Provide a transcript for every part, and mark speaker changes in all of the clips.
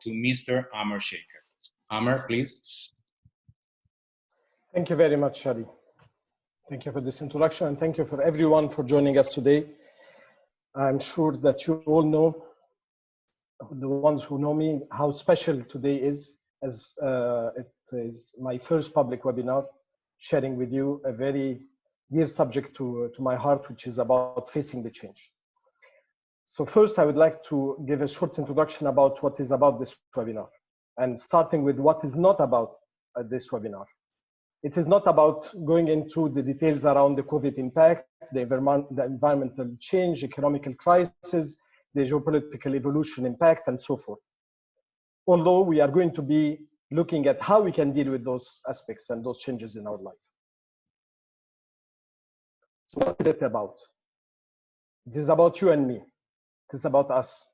Speaker 1: to Mr. Amer Shaker. Amer, please.
Speaker 2: Thank you very much, Shadi. Thank you for this introduction, and thank you for everyone for joining us today. I'm sure that you all know, the ones who know me, how special today is, as it is my first public webinar, sharing with you a very dear subject to my heart, which is about facing the change. So first, I would like to give a short introduction about what is about this webinar, and starting with what is not about this webinar. It is not about going into the details around the COVID impact, the environmental change, economical crisis, the geopolitical evolution impact, and so forth. Although we are going to be looking at how we can deal with those aspects and those changes in our life. So what is it about? It is about you and me. It is about us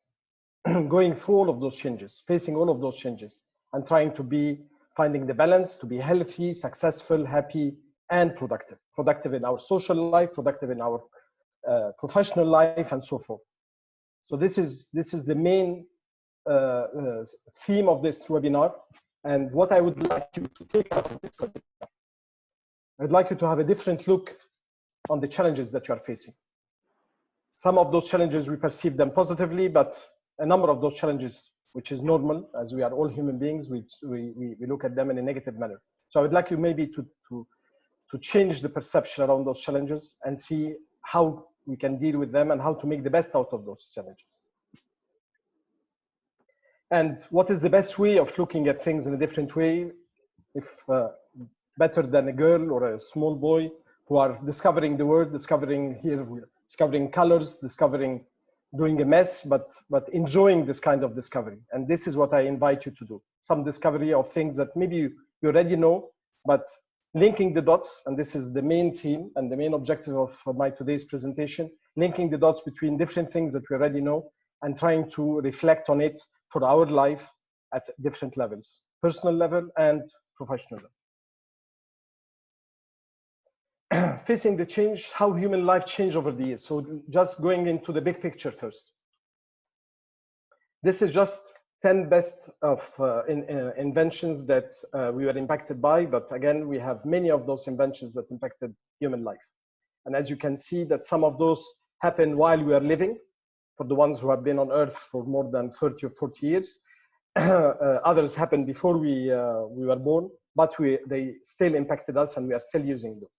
Speaker 2: going through all of those changes, facing all of those changes, and trying to be finding the balance to be healthy, successful, happy, and productive. Productive in our social life, productive in our professional life, and so forth. So this is the main theme of this webinar. And what I would like you to take out of this webinar, I'd like you to have a different look on the challenges that you are facing. Some of those challenges, we perceive them positively, but a number of those challenges, which is normal, as we are all human beings, we look at them in a negative manner. So I would like you maybe to change the perception around those challenges and see how we can deal with them and how to make the best out of those challenges. And what is the best way of looking at things in a different way, if better than a girl or a small boy who are discovering the world, discovering colors, doing a mess, but enjoying this kind of discovery. And this is what I invite you to do. Some discovery of things that maybe you already know, but linking the dots, and this is the main theme and the main objective of my today's presentation, linking the dots between different things that we already know and trying to reflect on it for our life at different levels, personal level and professional level. Facing the change, how human life changed over the years. So just going into the big picture first. This is just 10 best of inventions that we were impacted by, but again, we have many of those inventions that impacted human life. And as you can see that some of those happened while we are living, for the ones who have been on Earth for more than 30 or 40 years. Others happened before we were born, but they still impacted us and we are still using those.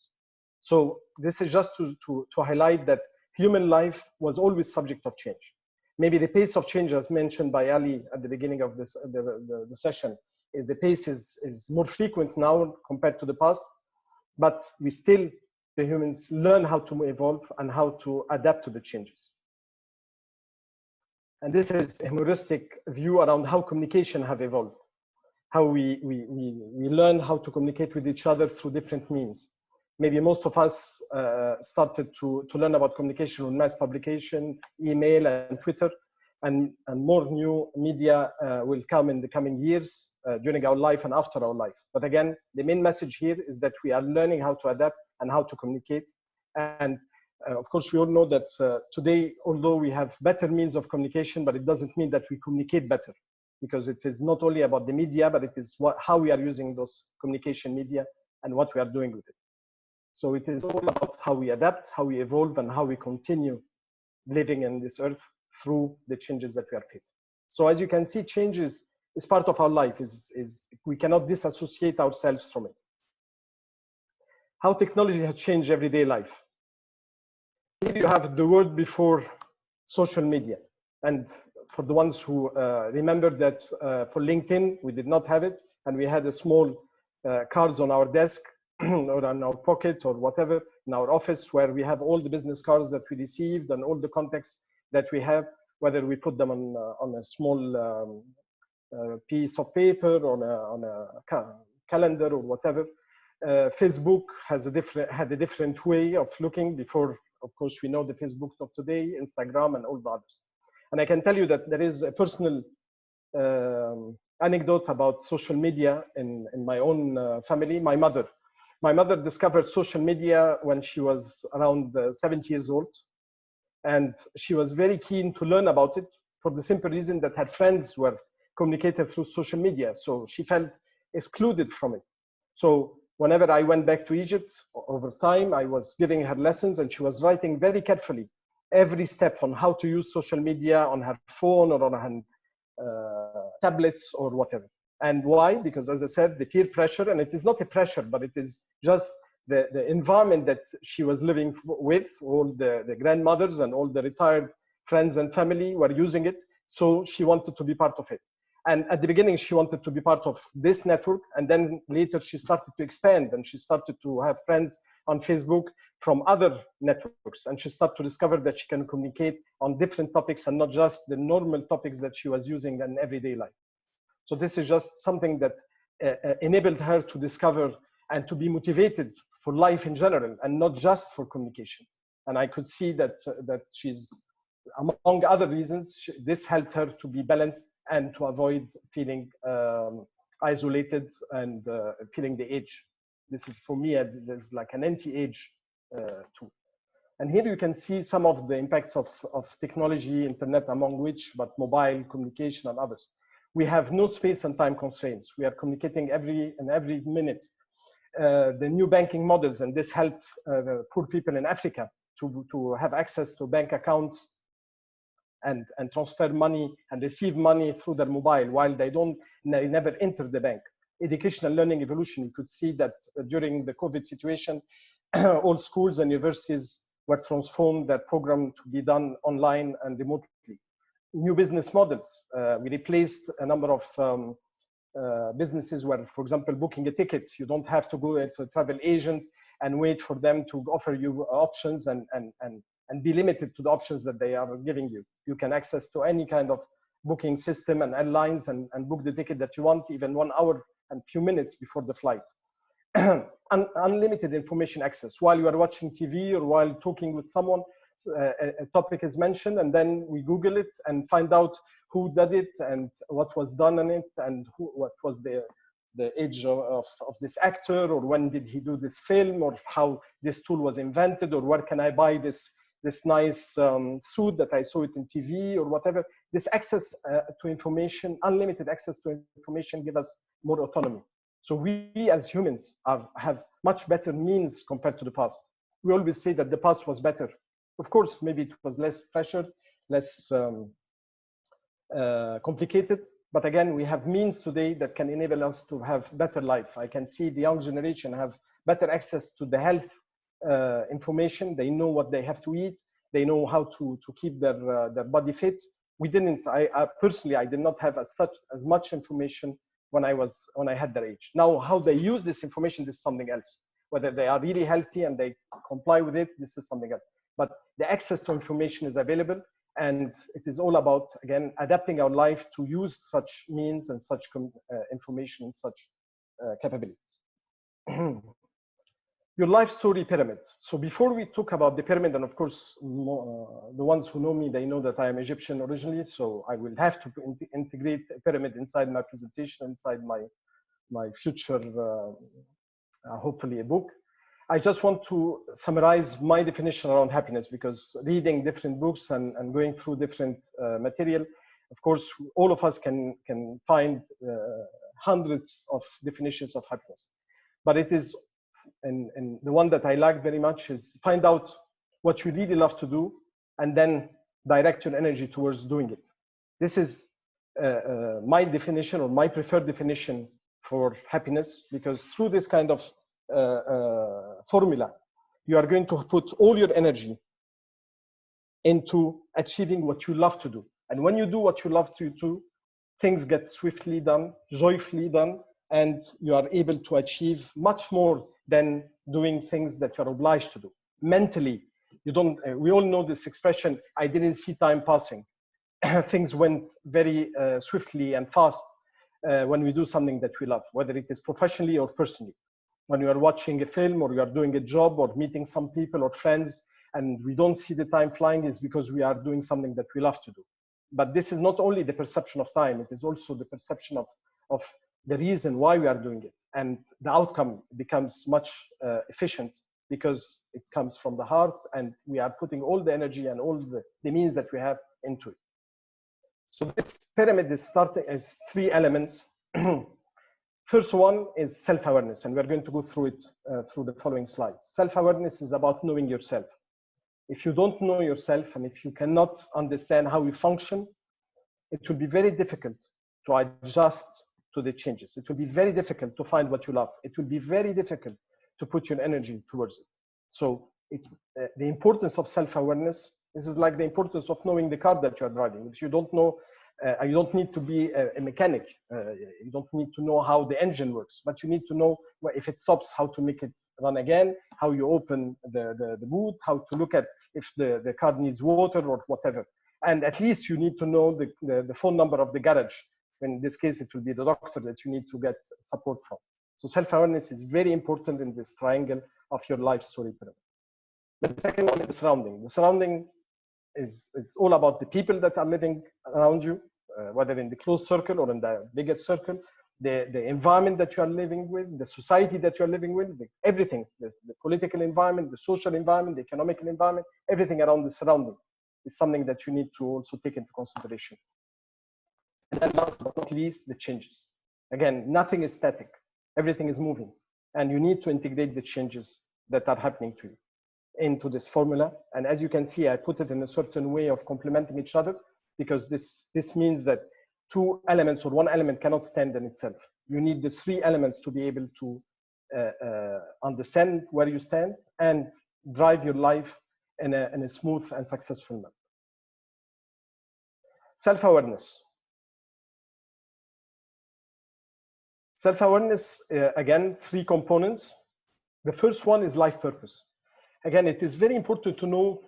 Speaker 2: So this is just to highlight that human life was always subject of change. Maybe the pace of change, as mentioned by Ali at the beginning of this the session, is the pace is more frequent now compared to the past, but the humans learn how to evolve and how to adapt to the changes. And this is a heuristic view around how communication have evolved, how we learn how to communicate with each other through different means. Maybe most of us started to learn about communication on mass publication, email, and Twitter, and more new media will come in the coming years during our life and after our life. But again, the main message here is that we are learning how to adapt and how to communicate. And of course, we all know that today, although we have better means of communication, but it doesn't mean that we communicate better, because it is not only about the media, but it is how we are using those communication media and what we are doing with it. So it is all about how we adapt, how we evolve, and how we continue living in this earth through the changes that we are facing. So as you can see, change is part of our life. We cannot disassociate ourselves from it. How technology has changed everyday life. Here you have the word before social media. And for the ones who remember that for LinkedIn, we did not have it. And we had a small cards on our desk or in our pocket or whatever in our office, where we have all the business cards that we received and all the contacts that we have, whether we put them on a small piece of paper, on a calendar or whatever. Facebook had a different way of looking before. Of course, we know the Facebook of today, Instagram, and all the others. And I can tell you that there is a personal anecdote about social media in my own family. My mother discovered social media when she was around 70 years old. And she was very keen to learn about it for the simple reason that her friends were communicated through social media. So she felt excluded from it. So whenever I went back to Egypt, over time, I was giving her lessons, and she was writing very carefully every step on how to use social media on her phone or on her tablets or whatever. And why? Because, as I said, the peer pressure, and it is not a pressure, but it is just the environment that she was living with. All the grandmothers and all the retired friends and family were using it. So she wanted to be part of it. And at the beginning, she wanted to be part of this network. And then later she started to expand, and she started to have friends on Facebook from other networks. And she started to discover that she can communicate on different topics and not just the normal topics that she was using in everyday life. So this is just something that enabled her to discover and to be motivated for life in general, and not just for communication. And I could see that she's, among other reasons, this helped her to be balanced and to avoid feeling isolated and feeling the age. This is, for me, there's like an anti-age tool. And here you can see some of the impacts of technology, internet among which, but mobile communication and others. We have no space and time constraints. We are communicating every minute. The new banking models, and this helped poor people in Africa to have access to bank accounts and transfer money and receive money through their mobile while they never enter the bank. Educational learning evolution, you could see that during the COVID situation, all schools and universities were transformed, their program to be done online and remotely. New business models. We replaced a number of businesses where, for example, booking a ticket, you don't have to go to a travel agent and wait for them to offer you options and be limited to the options that they are giving you. You can access to any kind of booking system and airlines and book the ticket that you want, even 1 hour and few minutes before the flight. Unlimited information access. While you are watching TV or while talking with someone, a topic is mentioned, and then we Google it and find out who did it and what was done on it, and what was the age of this actor, or when did he do this film, or how this tool was invented, or where can I buy this nice suit that I saw it in TV, or whatever. This access to information, unlimited access to information, give us more autonomy. So we as humans have much better means compared to the past. We always say that the past was better. Of course, maybe it was less pressured, less complicated. But again, we have means today that can enable us to have better life. I can see the young generation have better access to the health information. They know what they have to eat. They know how to keep their body fit. We didn't. I personally, I did not have as much information when I had their age. Now, how they use this information is something else. Whether they are really healthy and they comply with it, this is something else. But the access to information is available, and it is all about, again, adapting our life to use such means and such information and such capabilities. Your life story pyramid. So before we talk about the pyramid, and of course, the ones who know me, they know that I am Egyptian originally, so I will have to integrate a pyramid inside my presentation, inside my future, hopefully a book. I just want to summarize my definition around happiness, because reading different books and going through different material, of course, all of us can find hundreds of definitions of happiness. But it is, and the one that I like very much is find out what you really love to do and then direct your energy towards doing it. This is my definition, or my preferred definition for happiness, because through this kind of formula, you are going to put all your energy into achieving what you love to do. And when you do what you love to do, things get swiftly done, joyfully done, and you are able to achieve much more than doing things that you're obliged to do. Mentally, you don't, we all know this expression, I didn't see time passing. Things went very swiftly and fast when we do something that we love, whether it is professionally or personally. When you are watching a film, or you are doing a job, or meeting some people or friends, and we don't see the time flying, is because we are doing something that we love to do. But this is not only the perception of time, it is also the perception of the reason why we are doing it. And the outcome becomes much efficient, because it comes from the heart, and we are putting all the energy and all the means that we have into it. So this pyramid is starting as 3 elements. First one is self-awareness, and we're going to go through it through the following slides. Self-awareness is about knowing yourself. If you don't know yourself, and if you cannot understand how you function, it will be very difficult to adjust to the changes. It will be very difficult to find what you love. It will be very difficult to put your energy towards it. So the importance of self-awareness, this is like the importance of knowing the car that you're driving. If you don't know, you don't need to be a mechanic. You don't need to know how the engine works, but you need to know if it stops, how to make it run again, how you open the boot, how to look at if the car needs water or whatever. And at least you need to know the phone number of the garage. In this case, it will be the doctor that you need to get support from. So self-awareness is very important in this triangle of your life story pyramid. The second one is the surrounding. The surrounding is all about the people that are living around you, whether in the close circle or in the bigger circle, the environment that you are living with, the society that you are living with, everything, the political environment, the social environment, the economical environment, everything around the surrounding is something that you need to also take into consideration. And then last but not least, the changes. Again, nothing is static. Everything is moving. And you need to integrate the changes that are happening to you into this formula. And as you can see, I put it in a certain way of complementing each other, because this means that 2 elements or 1 element cannot stand in itself. You need the 3 elements to be able to understand where you stand and drive your life in a smooth and successful manner. Self-awareness. Self-awareness, again, 3 components. The first one is life purpose. Again, it is very important to know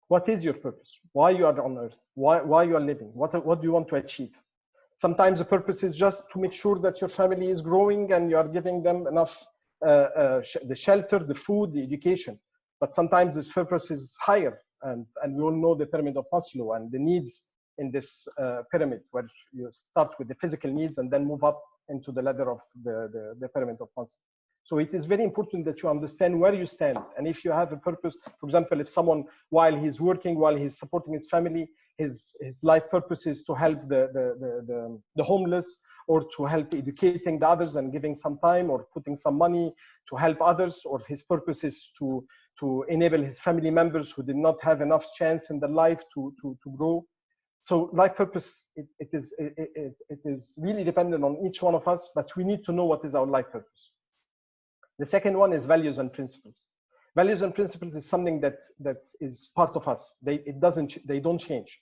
Speaker 2: what is your purpose, why you are on earth, why you are living, what do you want to achieve. Sometimes the purpose is just to make sure that your family is growing and you are giving them enough, the shelter, the food, the education. But sometimes this purpose is higher, and we all know the pyramid of Maslow and the needs in this pyramid, where you start with the physical needs and then move up into the ladder of the pyramid of Maslow. So it is very important that you understand where you stand. And if you have a purpose, for example, if someone, while he's working, while he's supporting his family, his life purpose is to help the homeless, or to help educating the others and giving some time or putting some money to help others, or his purpose is to enable his family members who did not have enough chance in their life to grow. So life purpose, it is really dependent on each one of us, but we need to know what is our life purpose. The second one is values and principles. Values and principles is something that is part of us. They don't change.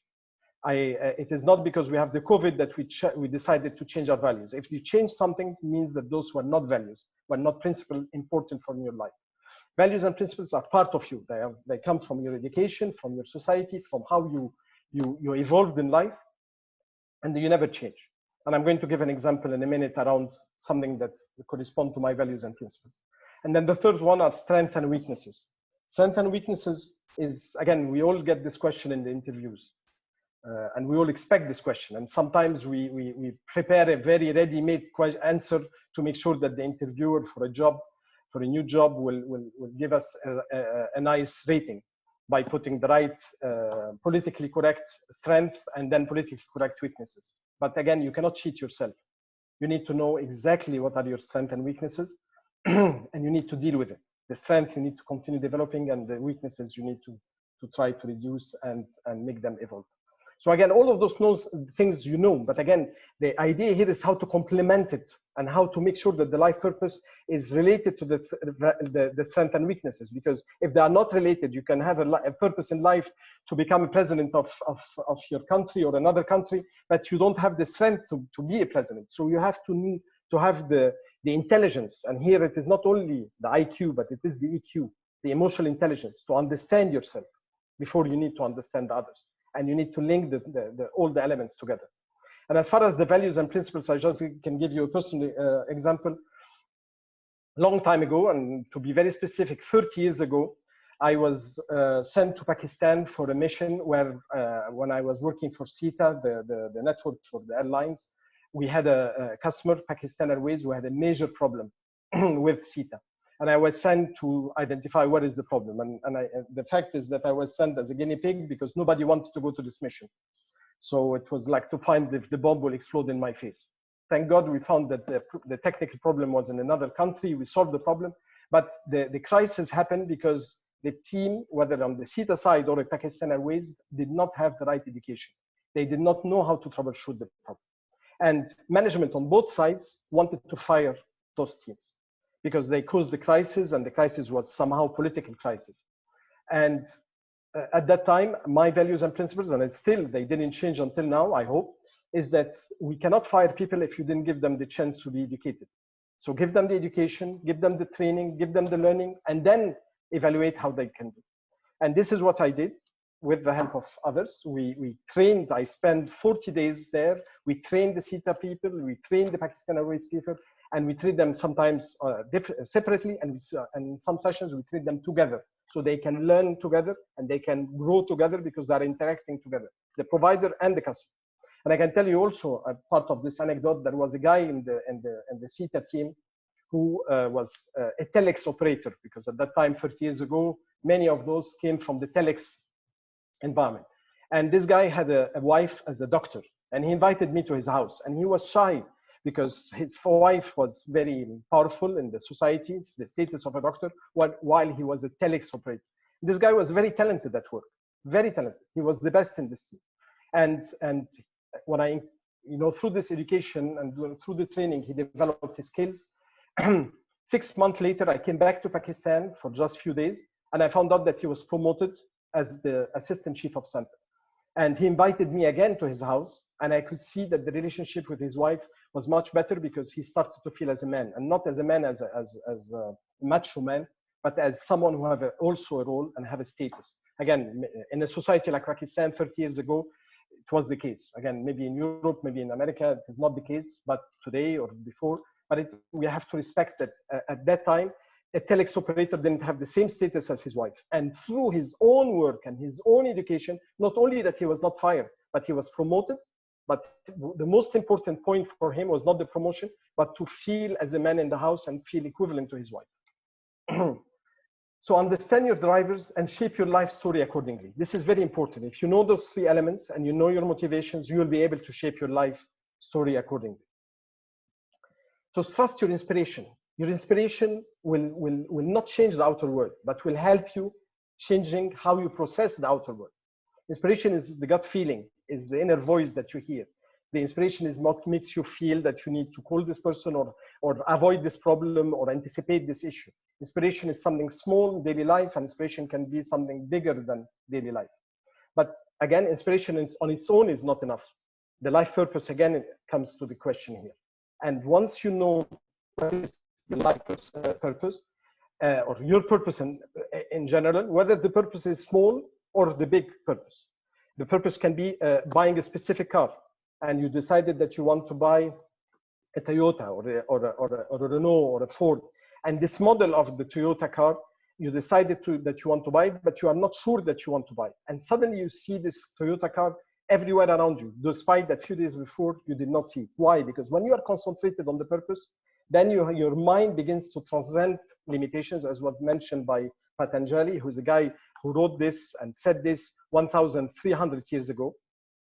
Speaker 2: It is not because we have the COVID that we decided to change our values. If you change something, it means that those were not values, were not principles important for your life. Values and principles are part of you. They come from your education, from your society, from how you evolved in life, and you never change. And I'm going to give an example in a minute around something that corresponds to my values and principles. And then the third one are strengths and weaknesses. Strengths and weaknesses is, again, we all get this question in the interviews. And we all expect this question. And sometimes we prepare a very ready-made answer to make sure that the interviewer for a new job will give us a nice rating by putting the right politically correct strength and then politically correct weaknesses. But again, you cannot cheat yourself. You need to know exactly what are your strengths and weaknesses, and you need to deal with it. The strength you need to continue developing, and the weaknesses you need to try to reduce and make them evolve. So again, all of those things you know, but again, the idea here is how to complement it and how to make sure that the life purpose is related to the strengths and weaknesses. Because if they are not related, you can have a purpose in life to become a president of your country or another country, but you don't have the strength to be a president. So you have to have the intelligence. And here it is not only the IQ, but it is the EQ, the emotional intelligence, to understand yourself before you need to understand others. And you need to link all the elements together. And as far as the values and principles, I just can give you a personal example. Long time ago, and to be very specific, 30 years ago, I was sent to Pakistan for a mission where, when I was working for SITA, the network for the airlines, we had a customer, Pakistan Airways, who had a major problem with SITA. And I was sent to identify what is the problem. And the fact is that I was sent as a guinea pig because nobody wanted to go to this mission. So it was like to find if the bomb will explode in my face. Thank God we found that the technical problem was in another country. We solved the problem. But the crisis happened because the team, whether on the SETA side or the Pakistan Airways, did not have the right education. They did not know how to troubleshoot the problem. And management on both sides wanted to fire those teams because they caused the crisis, and the crisis was somehow political crisis. And at that time, my values and principles, and it's still, they didn't change until now, I hope, is that we cannot fire people if you didn't give them the chance to be educated. So give them the education, give them the training, give them the learning, and then evaluate how they can do. And this is what I did with the help of others. We trained, I spent 40 days there. We trained the SETA people, we trained the Pakistan Airways people, and we treat them sometimes separately, and in some sessions we treat them together so they can learn together and they can grow together because they're interacting together, the provider and the customer. And I can tell you also a part of this anecdote. There was a guy in the SETA team who was a telex operator, because at that time, 30 years ago, many of those came from the telex environment. And this guy had a wife as a doctor, and he invited me to his house, and he was shy because his wife was very powerful in the society, the status of a doctor, while he was a telex operator. This guy was very talented at work, very talented. He was the best in this team. And when I, through this education and through the training, he developed his skills. 6 months later, I came back to Pakistan for just a few days, and I found out that he was promoted as the assistant chief of center. And he invited me again to his house, and I could see that the relationship with his wife was much better because he started to feel as a man, and not as a man as a macho man, but as someone who have also a role and have a status. Again, in a society like Pakistan 30 years ago, it was the case. Again, maybe in Europe, maybe in America, it is not the case, but today or before, but we have to respect that at that time, a telex operator didn't have the same status as his wife. And through his own work and his own education, not only that he was not fired, but he was promoted. But the most important point for him was not the promotion, but to feel as a man in the house and feel equivalent to his wife. So understand your drivers and shape your life story accordingly. This is very important. If you know those three elements and you know your motivations, you will be able to shape your life story accordingly. So trust your inspiration. Your inspiration will not change the outer world, but will help you changing how you process the outer world. Inspiration is the gut feeling, is the inner voice that you hear. The inspiration is what makes you feel that you need to call this person or avoid this problem or anticipate this issue. Inspiration is something small in daily life, and inspiration can be something bigger than daily life. But again, inspiration on its own is not enough. The life purpose, again, it comes to the question here. And once you know what is the life purpose, or your purpose in general, whether the purpose is small or the big purpose. The purpose can be buying a specific car, and you decided that you want to buy a Toyota or a Renault or a Ford. And this model of the Toyota car, you decided that you want to buy it, but you are not sure that you want to buy it. And suddenly you see this Toyota car everywhere around you, despite that few days before you did not see it. Why? Because when you are concentrated on the purpose, then your mind begins to transcend limitations, as was mentioned by Patanjali, who's a guy who wrote this and said this 1,300 years ago.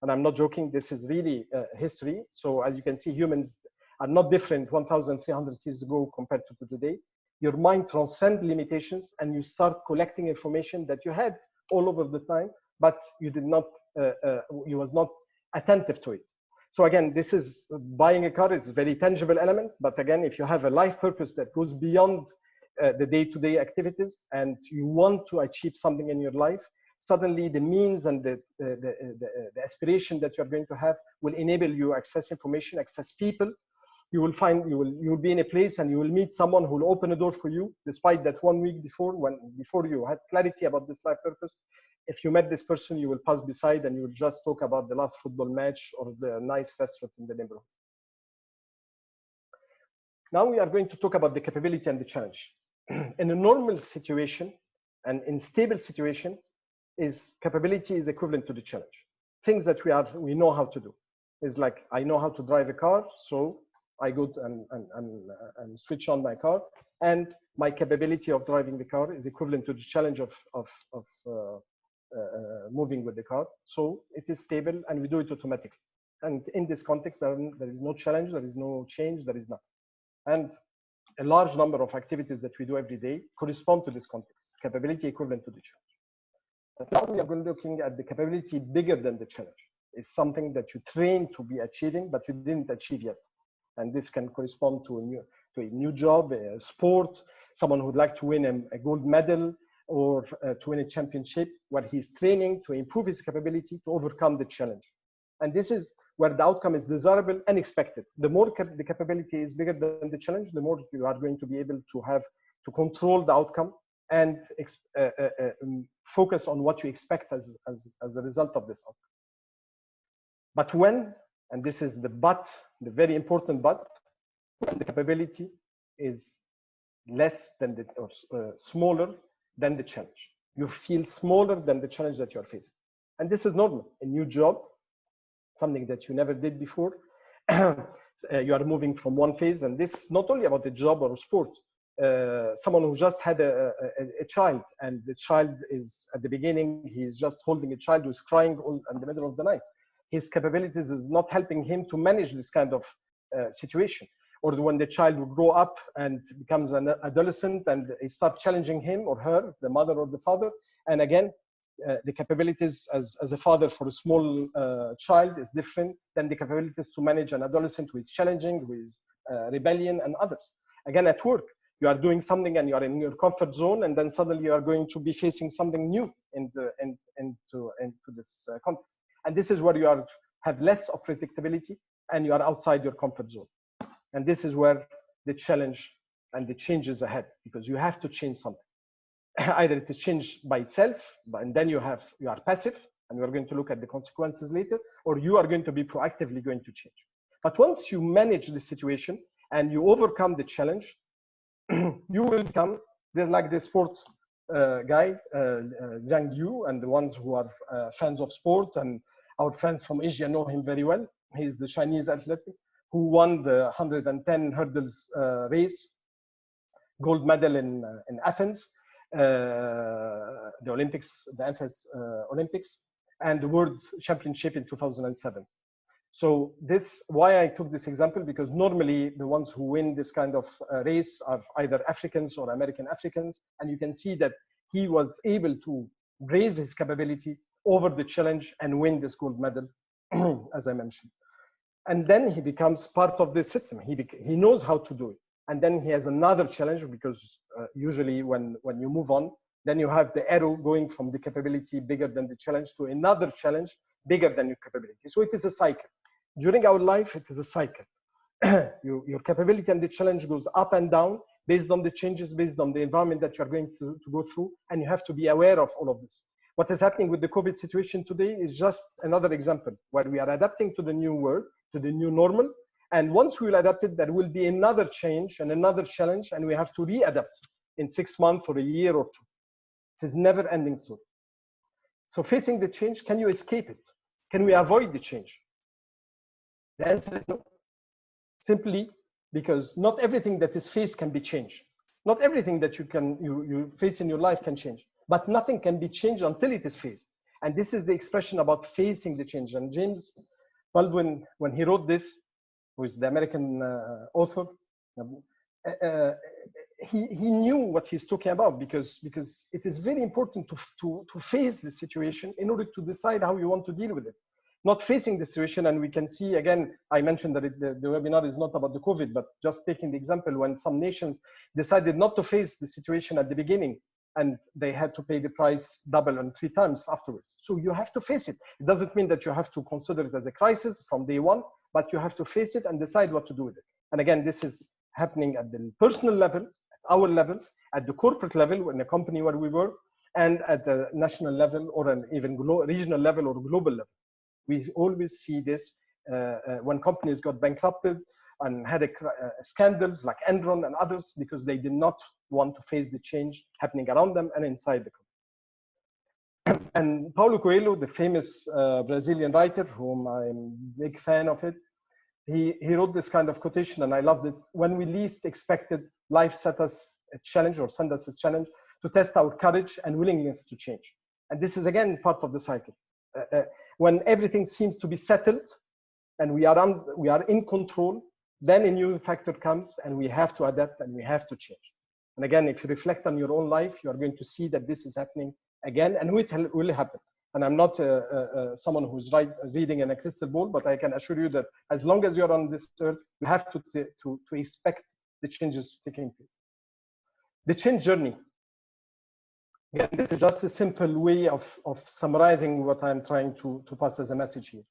Speaker 2: And I'm not joking, this is really history. So as you can see, humans are not different 1,300 years ago compared to today. Your mind transcends limitations, and you start collecting information that you had all over the time, but you did not, you was not attentive to it. So again, this is buying a car is a very tangible element, but again, if you have a life purpose that goes beyond the day-to-day activities and you want to achieve something in your life, suddenly the means and the aspiration that you're going to have will enable you access information, access people. You will find, you will be in a place and you will meet someone who will open a door for you, despite that 1 week before, before you had clarity about this life purpose. If you met this person, you will pass beside and you will just talk about the last football match or the nice restaurant in the neighborhood. Now we are going to talk about the capability and the challenge. In a normal situation and in stable situation, capability is equivalent to the challenge. Things that we know how to do. It's like, I know how to drive a car, so I go and switch on my car, and my capability of driving the car is equivalent to the challenge of moving with the car. So it is stable and we do it automatically. And in this context, there is no challenge, there is no change, there is nothing. And a large number of activities that we do every day correspond to this context, capability equivalent to the challenge. But now we are going looking at the capability bigger than the challenge. It's something that you train to be achieving, but you didn't achieve yet. And this can correspond to a new job, a sport, someone who would like to win a gold medal or to win a championship, where he's training to improve his capability to overcome the challenge. And this is where the outcome is desirable and expected. The more the capability is bigger than the challenge, the more you are going to be able to have to control the outcome and focus on what you expect as a result of this outcome. But when, and this is the but, the very important but, when the capability is less than the, or smaller than the challenge. You feel smaller than the challenge that you're facing. And this is normal. A new job, something that you never did before. You are moving from one phase, and this is not only about the job or sport. Someone who just had a child, and the child is at the beginning, he's just holding a child who's crying in the middle of the night. His capabilities is not helping him to manage this kind of situation. Or when the child will grow up and becomes an adolescent and they start challenging him or her, the mother or the father. And again, the capabilities as a father for a small child is different than the capabilities to manage an adolescent who is challenging, who is rebellion and others. Again, at work, you are doing something and you are in your comfort zone, and then suddenly you are going to be facing something new into this context. And this is where you have less of predictability and you are outside your comfort zone. And this is where the challenge and the change is ahead, because you have to change something. Either it is changed by itself, and then you are passive, and we are going to look at the consequences later, or you are going to be proactively going to change. But once you manage the situation and you overcome the challenge, you will become like the sports guy, Zhang Yu, and the ones who are fans of sport, and our friends from Asia know him very well. He's the Chinese athlete who won the 110 hurdles race, gold medal in Athens, the Olympics, the Athens Olympics, and the World Championship in 2007. So why I took this example, because normally the ones who win this kind of race are either Africans or American Africans, and you can see that he was able to raise his capability over the challenge and win this gold medal, as I mentioned. And then he becomes part of the system. He knows how to do it. And then he has another challenge, because usually when you move on, then you have the arrow going from the capability bigger than the challenge to another challenge bigger than your capability. So it is a cycle. During our life, it is a cycle. Your capability and the challenge goes up and down based on the changes, based on the environment that you are going to go through. And you have to be aware of all of this. What is happening with the COVID situation today is just another example where we are adapting to the new world, to the new normal. And once we will adapt it, there will be another change and another challenge, and we have to readapt in 6 months or a year or two. It is never ending story. So facing the change, can you escape it? Can we avoid the change? The answer is no. Simply because not everything that is faced can be changed. Not everything that you face in your life can change, but nothing can be changed until it is faced. And this is the expression about facing the change. And James Baldwin, when he wrote this, who is the American author, he knew what he's talking about, because it is very important to face the situation in order to decide how you want to deal with it. Not facing the situation, and we can see, again, I mentioned that the webinar is not about the COVID, but just taking the example when some nations decided not to face the situation at the beginning, and they had to pay the price double and 3 times afterwards. So you have to face it. It doesn't mean that you have to consider it as a crisis from day one, but you have to face it and decide what to do with it. And again, this is happening at the personal level, at our level, at the corporate level, in a company where we work, and at the national level, or an even regional level or global level. We always see this when companies got bankrupted and had scandals like Enron and others, because they did not want to face the change happening around them and inside the company. And Paulo Coelho, the famous Brazilian writer, whom I'm a big fan of it, he wrote this kind of quotation, and I loved it. When we least expected, life set us a challenge, or sent us a challenge to test our courage and willingness to change. And this is again part of the cycle. When everything seems to be settled and we are in control, then a new factor comes and we have to adapt and we have to change. And again, if you reflect on your own life, you are going to see that this is happening again, and it will happen. And I'm not someone who's reading in a crystal ball, but I can assure you that as long as you're on this earth, you have to expect the changes taking place. The change journey. Again, this is just a simple way of summarizing what I'm trying to pass as a message here.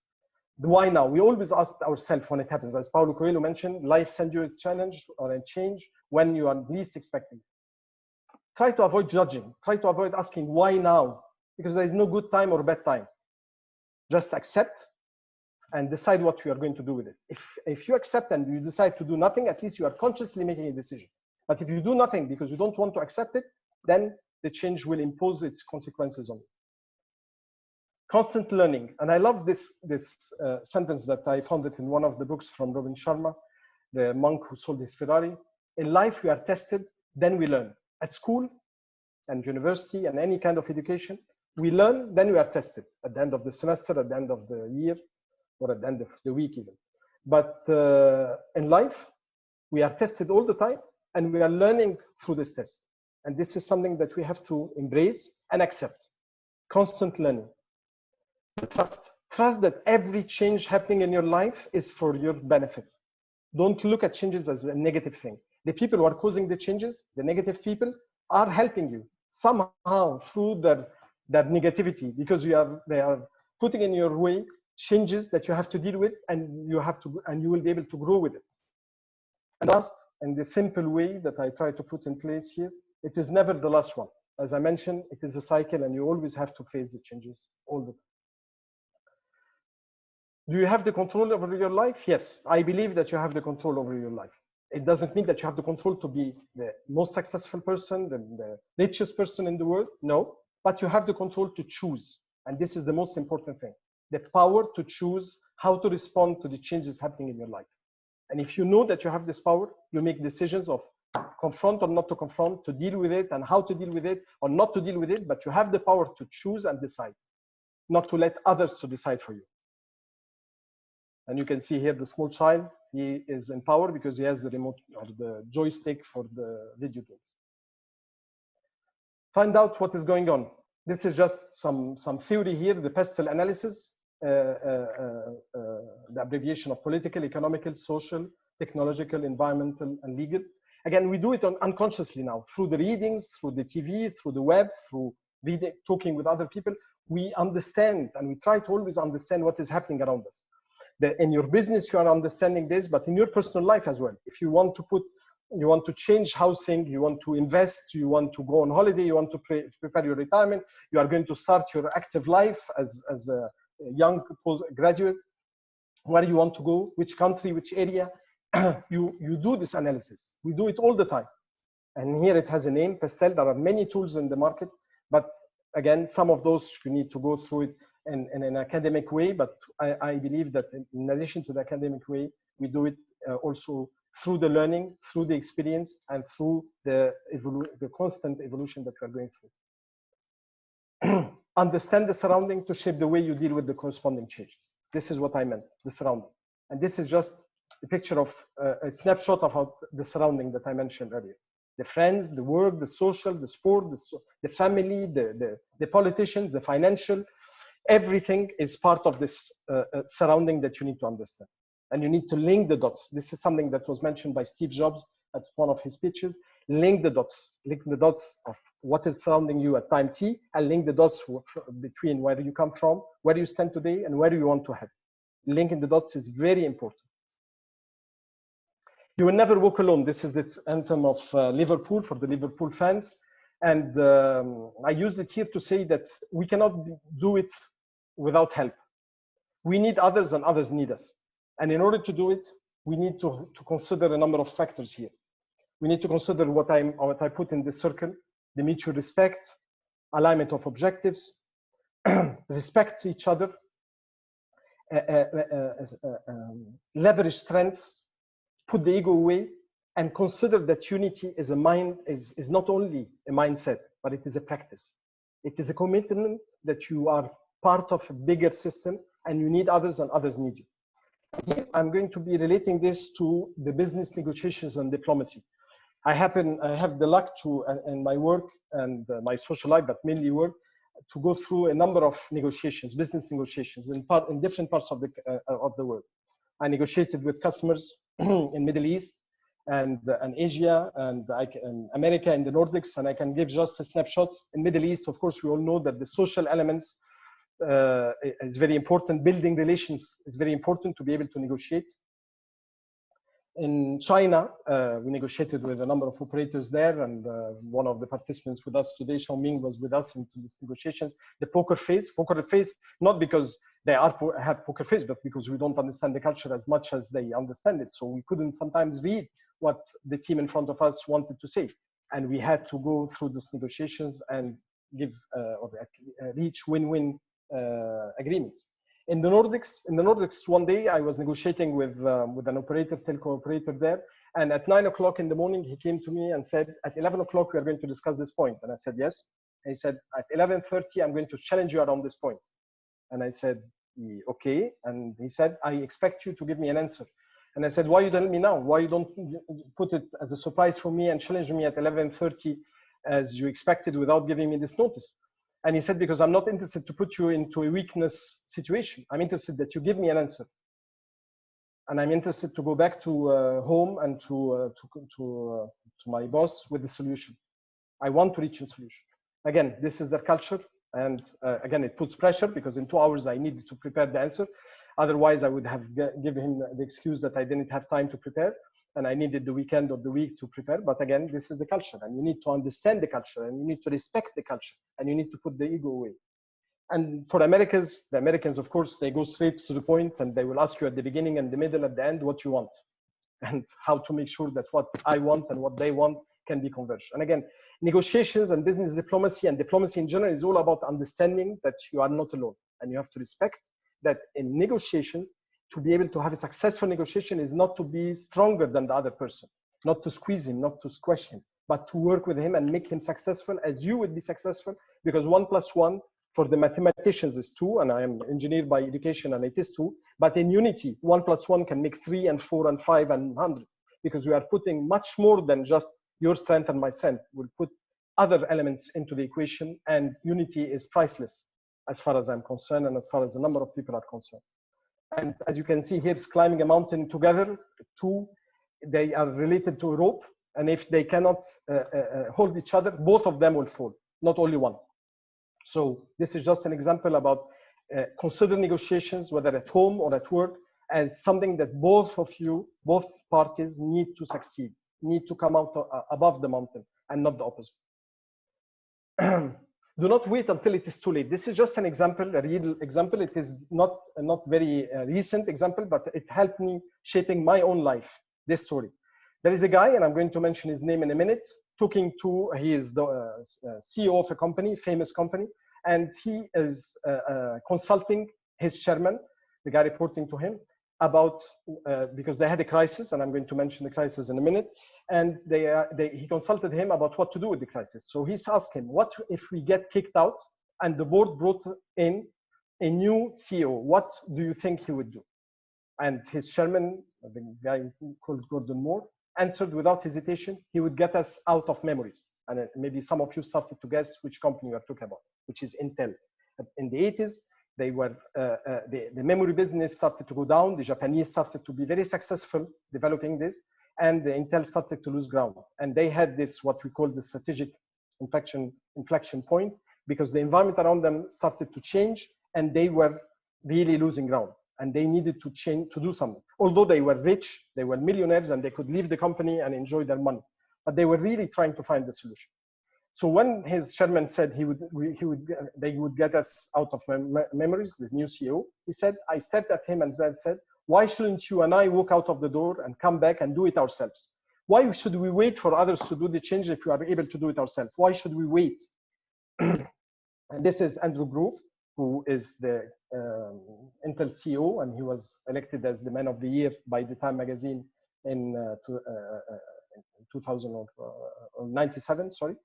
Speaker 2: The why now. We always ask ourselves when it happens. As Paulo Coelho mentioned, life sends you a challenge or a change when you are least expecting. Try to avoid judging. Try to avoid asking why now, because there is no good time or bad time. Just accept and decide what you are going to do with it. If you accept and you decide to do nothing, at least you are consciously making a decision. But if you do nothing because you don't want to accept it, then the change will impose its consequences on you. Constant learning. And I love this sentence that I found it in one of the books from Robin Sharma, the monk who sold his Ferrari. In life, we are tested, then we learn. At school and university and any kind of education, we learn, then we are tested at the end of the semester, at the end of the year, or at the end of the week even. But in life, we are tested all the time, and we are learning through this test. And this is something that we have to embrace and accept. Constant learning. Trust that every change happening in your life is for your benefit. Don't look at changes as a negative thing. The people who are causing the changes, the negative people, are helping you somehow through their negativity, because they are putting in your way changes that you have to deal with, and you will be able to grow with it. And last, in the simple way that I try to put in place here, it is never the last one. As I mentioned, it is a cycle, and you always have to face the changes all the time. Do you have the control over your life? Yes, I believe that you have the control over your life. It doesn't mean that you have the control to be the most successful person, the richest person in the world. No, but you have the control to choose. And this is the most important thing. The power to choose how to respond to the changes happening in your life. And if you know that you have this power, you make decisions of confront or not to confront, to deal with it and how to deal with it or not to deal with it, but you have the power to choose and decide, not to let others to decide for you. And you can see here the small child, he is in power because he has the remote or the joystick for the video games. Find out what is going on. This is just some theory here, the PESTEL analysis, the abbreviation of political, economical, social, technological, environmental, and legal. Again, we do it unconsciously now through the readings, through the TV, through the web, through reading, talking with other people. We understand, and we try to always understand what is happening around us. In your business, you are understanding this, but in your personal life as well. If you want to change housing, you want to invest, you want to go on holiday, you want to prepare your retirement, you are going to start your active life as a young postgraduate, where you want to go, which country, which area, you do this analysis. We do it all the time. And here it has a name, PESTEL. There are many tools in the market, but again, some of those you need to go through it in an academic way, but I believe that in addition to the academic way, we do it also through the learning, through the experience, and through the constant evolution that we are going through. Understand the surrounding to shape the way you deal with the corresponding changes. This is what I meant, the surrounding. And this is just a picture of a snapshot of the surrounding that I mentioned earlier. The friends, the work, the social, the sport, the family, the politicians, the financial, everything is part of this surrounding that you need to understand. And you need to link the dots. This is something that was mentioned by Steve Jobs at one of his speeches. Link the dots of what is surrounding you at time T, and link the dots between where you come from, where you stand today, and where you want to head. Linking the dots is very important. You will never walk alone. This is the anthem of Liverpool for the Liverpool fans. And I used it here to say that we cannot do it without help. We need others and others need us. And in order to do it, we need to consider a number of factors here. We need to consider what I put in this circle: the mutual respect, alignment of objectives, respect each other, leverage strengths, put the ego away, and consider that unity is not only a mindset, but it is a practice. It is a commitment that you are part of a bigger system and you need others and others need you. Here, I'm going to be relating this to the business negotiations and diplomacy. I have the luck to, in my work and my social life, but mainly work, to go through a number of negotiations, business negotiations in different parts of the world. I negotiated with customers in Middle East and Asia and America and the Nordics, and I can give just a snapshots. In Middle East, of course, we all know that the social elements is very important. Building relations is very important to be able to negotiate. In China, we negotiated with a number of operators there, and one of the participants with us today, Xiaoming, was with us into these negotiations. The poker face, not because they have poker face, but because we don't understand the culture as much as they understand it. So we couldn't sometimes read what the team in front of us wanted to say. And we had to go through those negotiations and give or reach win-win agreements. In the Nordics, one day I was negotiating with an operator, telco operator there, and at 9 o'clock in the morning he came to me and said, "At 11 o'clock we are going to discuss this point." And I said, "Yes." And he said, "At 11:30 I'm going to challenge you around this point." And I said, "Okay." And he said, "I expect you to give me an answer." And I said, "Why you tell me now? Why you don't put it as a surprise for me and challenge me at 11:30 as you expected without giving me this notice?" And he said, "Because I'm not interested to put you into a weakness situation. I'm interested that you give me an answer. And I'm interested to go back to home and to my boss with the solution. I want to reach a solution." Again, this is their culture. And again, it puts pressure because in 2 hours I needed to prepare the answer. Otherwise, I would have given him the excuse that I didn't have time to prepare. And I needed the weekend or the week to prepare. But again, this is the culture, and you need to understand the culture, and you need to respect the culture, and you need to put the ego away. And for the Americans, of course, they go straight to the point, and they will ask you at the beginning and the middle, at the end, what you want, and how to make sure that what I want and what they want can be converged. And again, negotiations and business diplomacy and diplomacy in general is all about understanding that you are not alone, and you have to respect that in negotiations, to be able to have a successful negotiation is not to be stronger than the other person, not to squeeze him, not to squash him, but to work with him and make him successful as you would be successful, because 1 + 1 for the mathematicians is 2, and I am engineer by education and it is 2, but in unity, 1 + 1 can make 3 and 4 and 5 and 100, because we are putting much more than just your strength and my strength. We'll put other elements into the equation, and unity is priceless as far as I'm concerned and as far as the number of people are concerned. And as you can see here, it's climbing a mountain together. 2, they are related to a rope. And if they cannot hold each other, both of them will fall, not only one. So this is just an example about consider negotiations, whether at home or at work, as something that both parties need to succeed, need to come out above the mountain and not the opposite. Do not wait until it is too late. This is just an example, a real example. It is not very recent example, but it helped me shaping my own life, this story. There is a guy, and I'm going to mention his name in a minute, he is the CEO of a company, famous company, and he is consulting his chairman, the guy reporting to him, about, because they had a crisis, and I'm going to mention the crisis in a minute, and he consulted him about what to do with the crisis. So he's asked him, what if we get kicked out and the board brought in a new CEO? What do you think he would do? And his chairman, the guy called Gordon Moore, answered without hesitation, he would get us out of memories. And maybe some of you started to guess which company we are talking about, which is Intel. In the 80s, they were, the memory business started to go down. The Japanese started to be very successful developing this, and the Intel started to lose ground. And they had this, what we call the strategic inflection point, because the environment around them started to change, and they were really losing ground. And they needed to change, to do something. Although they were rich, they were millionaires, and they could leave the company and enjoy their money. But they were really trying to find the solution. So when his chairman said they would get us out of memories, the new CEO, he said, I stepped at him and said, why shouldn't you and I walk out of the door and come back and do it ourselves? Why should we wait for others to do the change if we are able to do it ourselves? Why should we wait? And this is Andrew Grove, who is the Intel CEO, and he was elected as the Man of the Year by the Time magazine in 2097, sorry.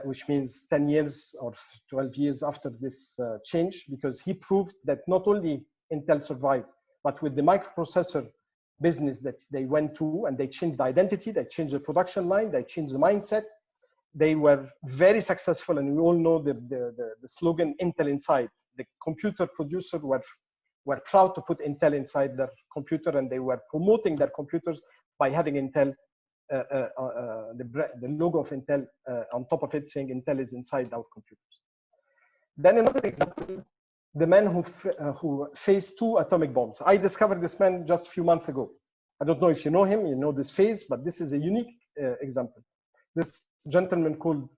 Speaker 2: which means 10 years or 12 years after this change, because he proved that not only Intel survived, but with the microprocessor business that they went to, and they changed the identity, they changed the production line, they changed the mindset, they were very successful. And we all know the slogan Intel inside. The computer producer were proud to put Intel inside their computer, and they were promoting their computers by having Intel, the logo of Intel on top of it, saying Intel is inside our computers. Then another example, the man who faced 2 atomic bombs. I discovered this man just a few months ago. I don't know if you know him, you know this phase, but this is a unique example. This gentleman called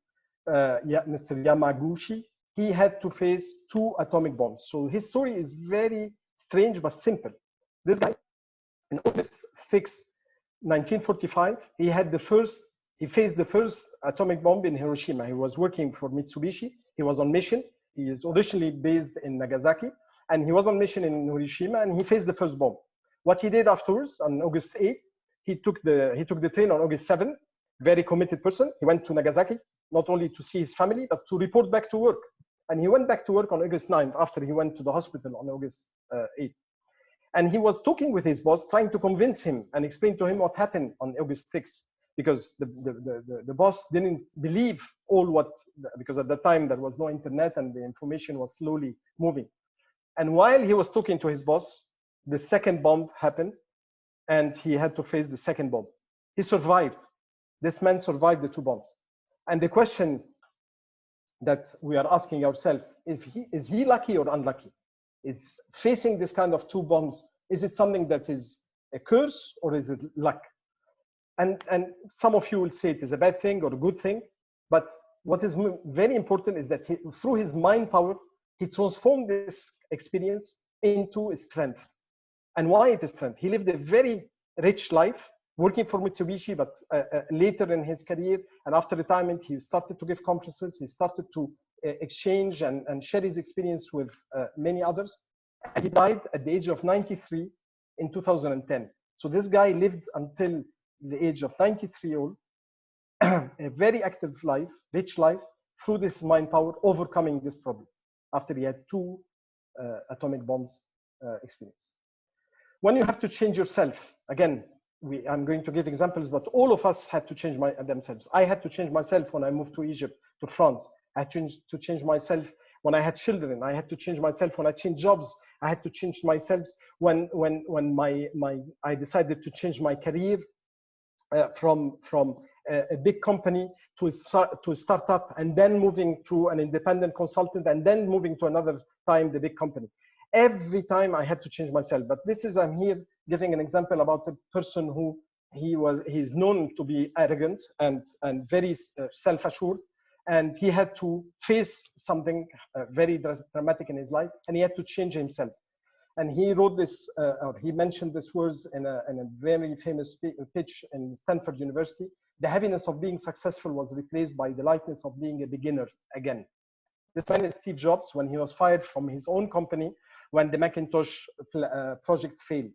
Speaker 2: Mr. Yamaguchi, he had to face 2 atomic bombs. So his story is very strange but simple. This guy, in August 6, 1945, he faced the first atomic bomb in Hiroshima. He was working for Mitsubishi. He was on mission. He is originally based in Nagasaki, and he was on mission in Hiroshima, and he faced the first bomb. What he did afterwards, on August 8, he took the train on August 7. Very committed person. He went to Nagasaki, not only to see his family, but to report back to work. And he went back to work on August 9 after he went to the hospital on August 8. And he was talking with his boss, trying to convince him and explain to him what happened on August 6, because the boss didn't believe because at that time there was no internet and the information was slowly moving. And while he was talking to his boss, the second bomb happened, and he had to face the second bomb. He survived. This man survived the 2 bombs. And the question that we are asking ourselves, is he lucky or unlucky? Is facing this kind of 2 bombs, is it something that is a curse or is it luck? And some of you will say it is a bad thing or a good thing, but what is very important is that through his mind power, he transformed this experience into a strength. And why it is strength? He lived a very rich life, working for Mitsubishi, but later in his career and after retirement, he started to give conferences. He started to exchange and share his experience with many others. He died at the age of 93 in 2010. So this guy lived until the age of 93 old, a very active life, rich life, through this mind power, overcoming this problem after he had 2 atomic bombs experience. When you have to change yourself, again, I'm going to give examples, but all of us had to change themselves. I had to change myself when I moved to Egypt, to France. I had to change myself when I had children. I had to change myself when I changed jobs. I had to change myself when I decided to change my career from a big company to a startup, and then moving to an independent consultant, and then moving to another time the big company. Every time I had to change myself. But I'm here giving an example about a person who he's known to be arrogant and very self-assured, and he had to face something very dramatic in his life, and he had to change himself. And he wrote this, or he mentioned these words in a very famous pitch in Stanford University. The heaviness of being successful was replaced by the lightness of being a beginner again. This man is Steve Jobs, when he was fired from his own company when the Macintosh project failed.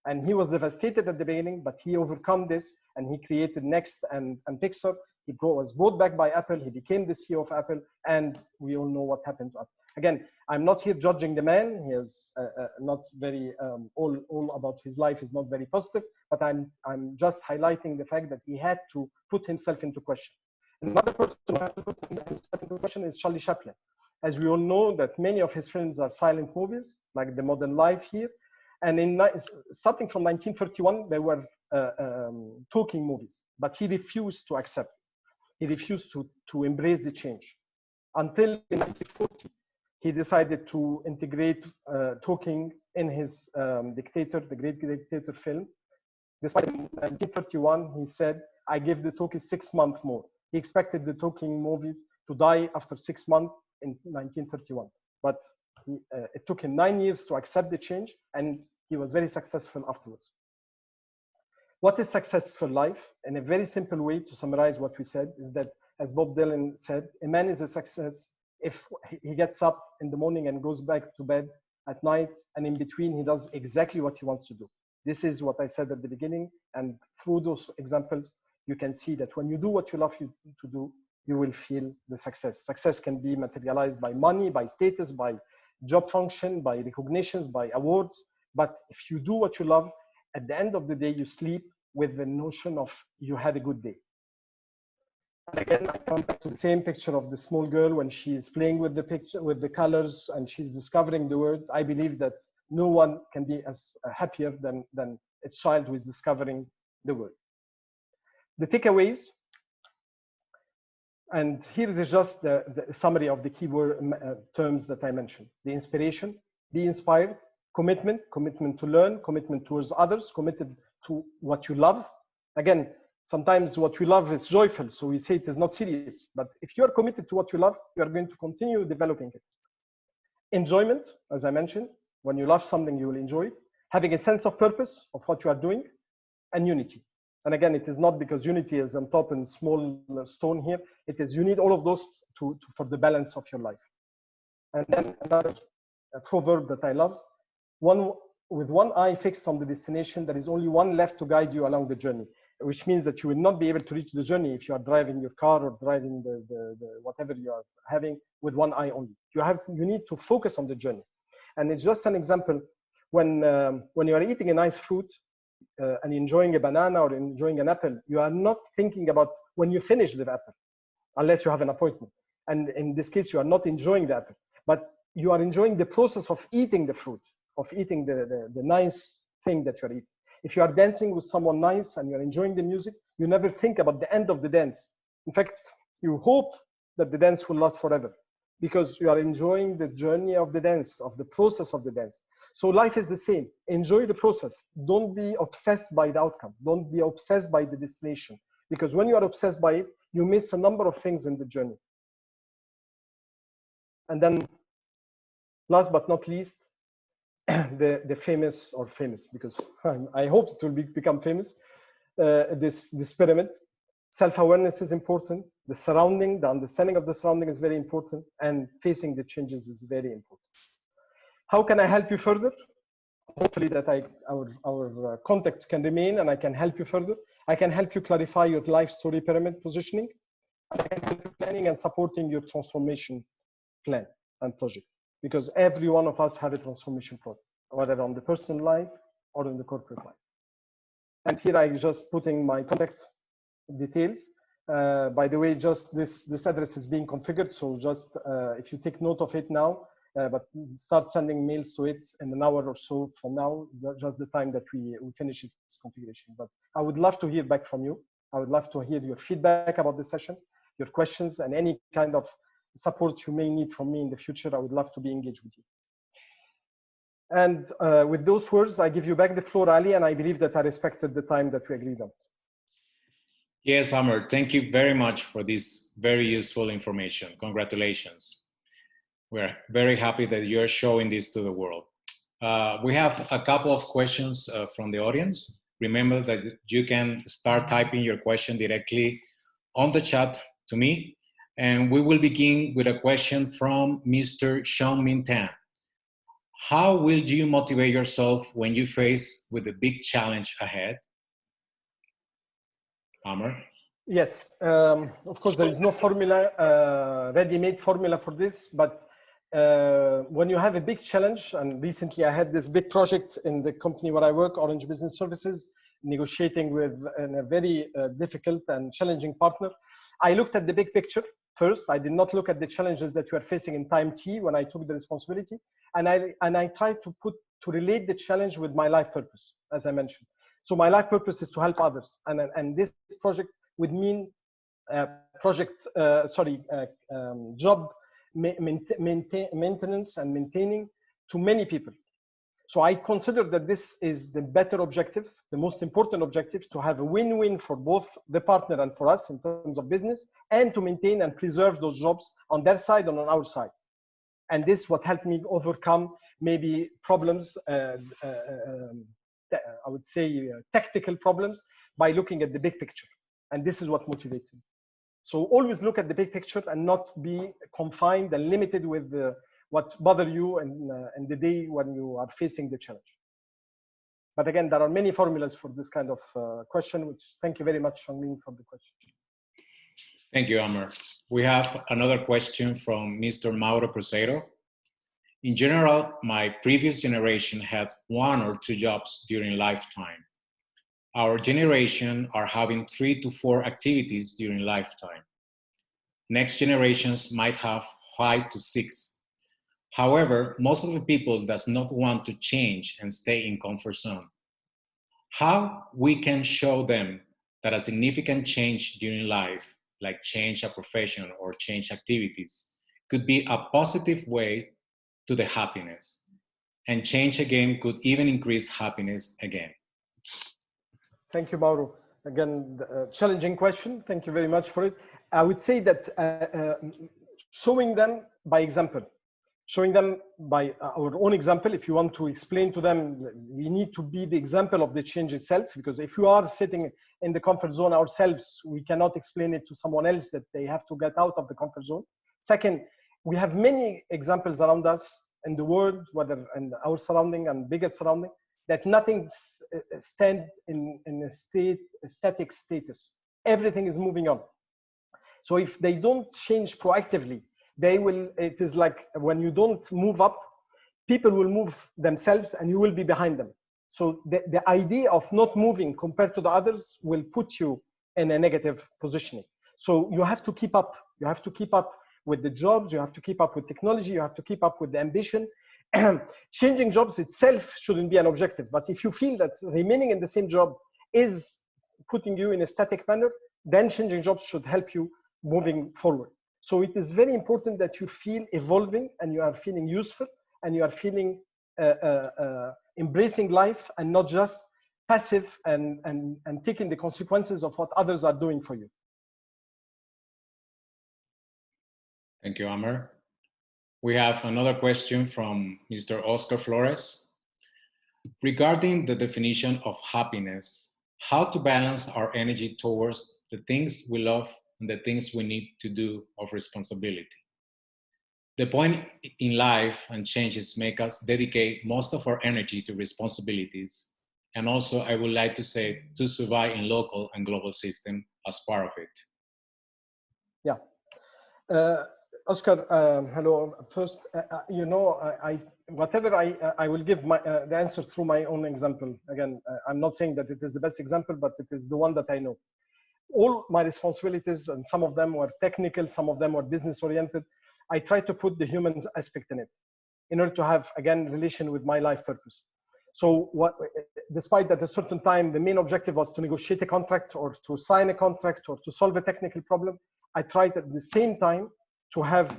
Speaker 2: And he was devastated at the beginning, but he overcome this, and he created Next and Pixar. He was brought back by Apple. He became the CEO of Apple, and we all know what happened to Apple. Again, I'm not here judging the man. He is not very, all about his life is not very positive, but I'm just highlighting the fact that he had to put himself into question. Another person who had to put himself into question is Charlie Chaplin. As we all know, that many of his films are silent movies, like The Modern Life here. And starting from 1931, they were talking movies, but he refused to accept. He refused to embrace the change. Until in 1940, he decided to integrate talking in his Dictator, the Great Dictator film. Despite in 1931, he said, I gave the talkie 6 months more. He expected the talking movie to die after 6 months in 1931. But it took him 9 years to accept the change, and he was very successful afterwards. What is successful life? In a very simple way to summarize what we said is that, as Bob Dylan said, a man is a success if he gets up in the morning and goes back to bed at night, and in between he does exactly what he wants to do. This is what I said at the beginning, and through those examples, you can see that when you do what you love to do, you will feel the success. Success can be materialized by money, by status, by job function, by recognitions, by awards. But if you do what you love, at the end of the day, you sleep with the notion of you had a good day. And again, I come back to the same picture of the small girl when she's playing with the picture, with the colors, and she's discovering the world. I believe that no one can be as happier than a child who is discovering the world. The takeaways, and here it is just the summary of the keyword terms that I mentioned. The inspiration, be inspired, commitment to learn, commitment towards others, committed to what you love. Again, sometimes what we love is joyful, so we say it is not serious. But if you are committed to what you love, you are going to continue developing it. Enjoyment, as I mentioned, when you love something, you will enjoy it. Having a sense of purpose of what you are doing, and unity. And again, it is not because unity is on top and small stone here. It is you need all of those for the balance of your life. And then another proverb that I love: with one eye fixed on the destination, there is only one left to guide you along the journey. Which means that you will not be able to reach the journey if you are driving your car or driving the whatever you are having with one eye only. You need to focus on the journey. And it's just an example. When you are eating a nice fruit and enjoying a banana or enjoying an apple, you are not thinking about when you finish the apple, unless you have an appointment. And in this case, you are not enjoying the apple, but you are enjoying the process of eating the fruit, of eating the nice thing that you're eating. If you are dancing with someone nice and you're enjoying the music, you never think about the end of the dance. In fact, you hope that the dance will last forever because you are enjoying the journey of the dance, of the process of the dance. So life is the same. Enjoy the process. Don't be obsessed by the outcome. Don't be obsessed by the destination. Because when you are obsessed by it, you miss a number of things in the journey. And then last but not least, the famous, because I hope it will become famous, this pyramid. Self-awareness is important. The understanding of the surrounding is very important, and facing the changes is very important. How can I help you further? Hopefully that our contact can remain and I can help you further. I can help you clarify your life story pyramid positioning. And I can help you planning and supporting your transformation plan and project. Because every one of us have a transformation project, whether on the personal life or in the corporate life. And here I'm just putting my contact details. By the way, just this address is being configured. So just if you take note of it now, but start sending mails to it in an hour or so from now, just the time that we finish this configuration. But I would love to hear back from you. I would love to hear your feedback about the session, your questions, and any kind of support you may need from me in the future. I would love to be engaged with you. And with those words, I give you back the floor, Ali, and I believe that I respected the time that we agreed on.
Speaker 1: Yes, Amer, thank you very much for this very useful information. Congratulations. We're very happy that you're showing this to the world. We have a couple of questions from the audience. Remember that you can start typing your question directly on the chat to me. And we will begin with a question from Mr. Sean Mintan. How will you motivate yourself when you face with a big challenge ahead? Amer?
Speaker 2: Yes, of course, there is no formula, ready-made formula for this, but when you have a big challenge, and recently I had this big project in the company where I work, Orange Business Services, negotiating with a very difficult and challenging partner. I looked at the big picture first. I did not look at the challenges that we are facing in time T when I took the responsibility, and I tried to relate the challenge with my life purpose, as I mentioned. So my life purpose is to help others, and this project would mean job maintenance and maintaining to many people. So I consider that this is the better objective, the most important objective, to have a win-win for both the partner and for us in terms of business, and to maintain and preserve those jobs on their side and on our side. And this is what helped me overcome maybe problems, I would say tactical problems, by looking at the big picture. And this is what motivates me. So always look at the big picture and not be confined and limited with what bother you in the day when you are facing the challenge. But again, there are many formulas for this kind of question, which thank you very much, Shangmin, for the question.
Speaker 1: Thank you, Amr. We have another question from Mr. Mauro Cruzeiro. In general, my previous generation had 1 or 2 jobs during lifetime. Our generation are having 3 to 4 activities during lifetime. Next generations might have 5 to 6. However, most of the people does not want to change and stay in comfort zone. How we can show them that a significant change during life, like change a profession or change activities, could be a positive way to the happiness, and change again could even increase happiness again.
Speaker 2: Thank you, Mauro. Again, challenging question. Thank you very much for it. I would say that showing them by example, showing them by our own example. If you want to explain to them, we need to be the example of the change itself, because if you are sitting in the comfort zone ourselves, we cannot explain it to someone else that they have to get out of the comfort zone. Second, we have many examples around us in the world, whether in our surrounding and bigger surrounding, that nothing stands in a static status. Everything is moving on. So if they don't change proactively, they will, it is like when you don't move up, people will move themselves and you will be behind them. So the idea of not moving compared to the others will put you in a negative positioning. So you have to keep up. You have to keep up with the jobs. You have to keep up with technology. You have to keep up with the ambition. Changing jobs itself shouldn't be an objective. But if you feel that remaining in the same job is putting you in a static manner, then changing jobs should help you moving forward. So it is very important that you feel evolving and you are feeling useful and you are feeling embracing life and not just passive and taking the consequences of what others are doing for you.
Speaker 1: Thank you, Amr. We have another question from Mr. Oscar Flores. Regarding the definition of happiness, how to balance our energy towards the things we love and the things we need to do of responsibility. The point in life and changes make us dedicate most of our energy to responsibilities. And also, I would like to say, to survive in local and global system as part of it.
Speaker 2: Yeah. Oscar, hello. First, you know, I will give the answer through my own example. Again, I'm not saying that it is the best example, but it is the one that I know. All my responsibilities, and some of them were technical, some of them were business oriented. I try to put the human aspect in it in order to have, again, relation with my life purpose. So despite that at a certain time, the main objective was to negotiate a contract or to sign a contract or to solve a technical problem, I tried at the same time to have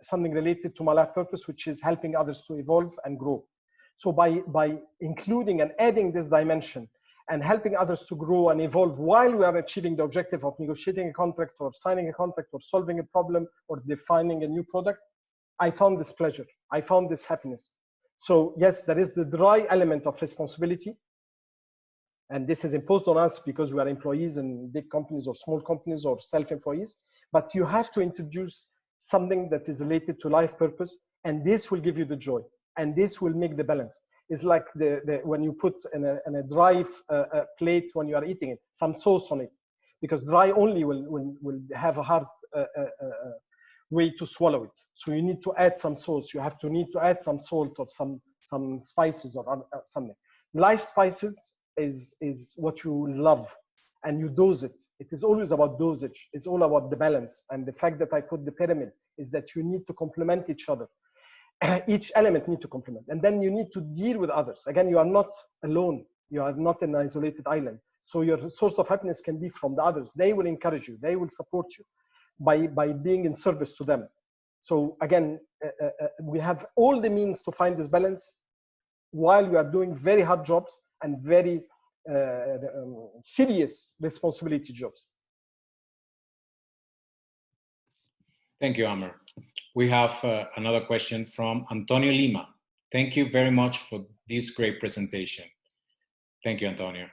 Speaker 2: something related to my life purpose, which is helping others to evolve and grow. So by including and adding this dimension and helping others to grow and evolve while we are achieving the objective of negotiating a contract or signing a contract or solving a problem or defining a new product, I found this pleasure. I found this happiness. So yes, there is the dry element of responsibility. And this is imposed on us because we are employees in big companies or small companies or self-employees. But you have to introduce something that is related to life purpose, and this will give you the joy, and this will make the balance. It's like when you put in a dry plate when you are eating it, some sauce on it, because dry only will have a hard way to swallow it. So you need to add some sauce. You need to add some salt or some spices or something. Life spices is what you love, and you dose it. It is always about dosage. It's all about the balance. And the fact that I put the pyramid is that you need to complement each other. Each element needs to complement. And then you need to deal with others. Again, you are not alone. You are not an isolated island. So your source of happiness can be from the others. They will encourage you. They will support you by being in service to them. So again, we have all the means to find this balance while we are doing very hard jobs and very serious responsibility jobs.
Speaker 1: Thank you, Amr. We have another question from Antonio Lima. Thank you very much for this great presentation. Thank you, Antonio.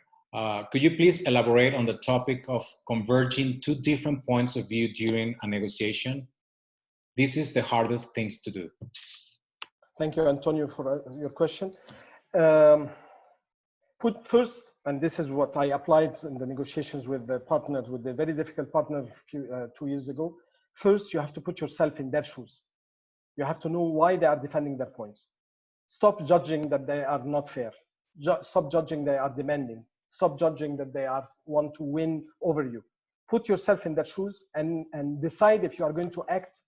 Speaker 1: Could you please elaborate on the topic of converging two different points of view during a negotiation? This is the hardest things to do.
Speaker 2: Thank you, Antonio, for your question. First, and this is what I applied in the negotiations with the partner, with the very difficult partner 2 years ago. First, you have to put yourself in their shoes. You have to know why they are defending their points. Stop judging that they are not fair. Stop judging they are demanding. Stop judging that they want to win over you. Put yourself in their shoes and decide if you are going to act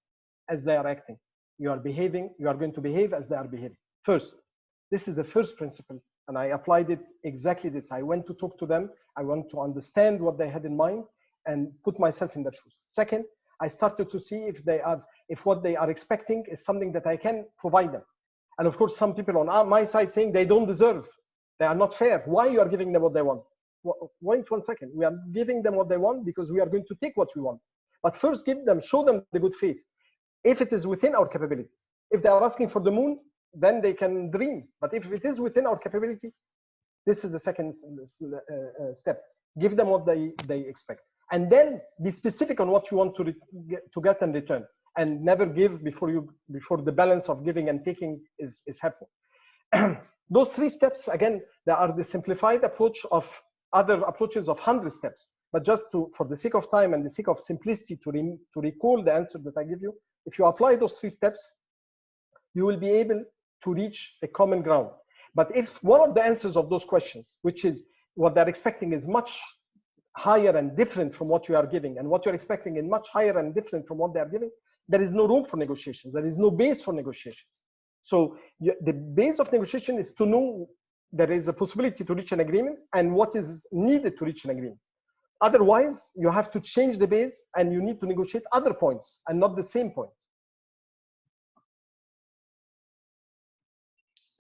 Speaker 2: as they are acting. You are going to behave as they are behaving. First, this is the first principle, and I applied it exactly this. I went to talk to them. I want to understand what they had in mind and put myself in their shoes. Second, I started to see if what they are expecting is something that I can provide them. And of course, some people on my side saying they don't deserve, they are not fair. Why you are giving them what they want? Wait 1 second. We are giving them what they want because we are going to take what we want. But first show them the good faith. If it is within our capabilities. If they are asking for the moon, then they can dream. But if it is within our capability, this is the second step. Give them what they expect. And then be specific on what you want to get in return. And never give before the balance of giving and taking is happening. Those 3 steps, again, they are the simplified approach of other approaches of 100 steps. But just for the sake of time and the sake of simplicity to recall the answer that I give you, if you apply those 3 steps, you will be able to reach a common ground. But if one of the answers of those questions, which is what they're expecting is much higher and different from what you are giving, and what you're expecting is much higher and different from what they are giving, there is no room for negotiations. There is no base for negotiations. So the base of negotiation is to know there is a possibility to reach an agreement and what is needed to reach an agreement. Otherwise, you have to change the base and you need to negotiate other points and not the same point.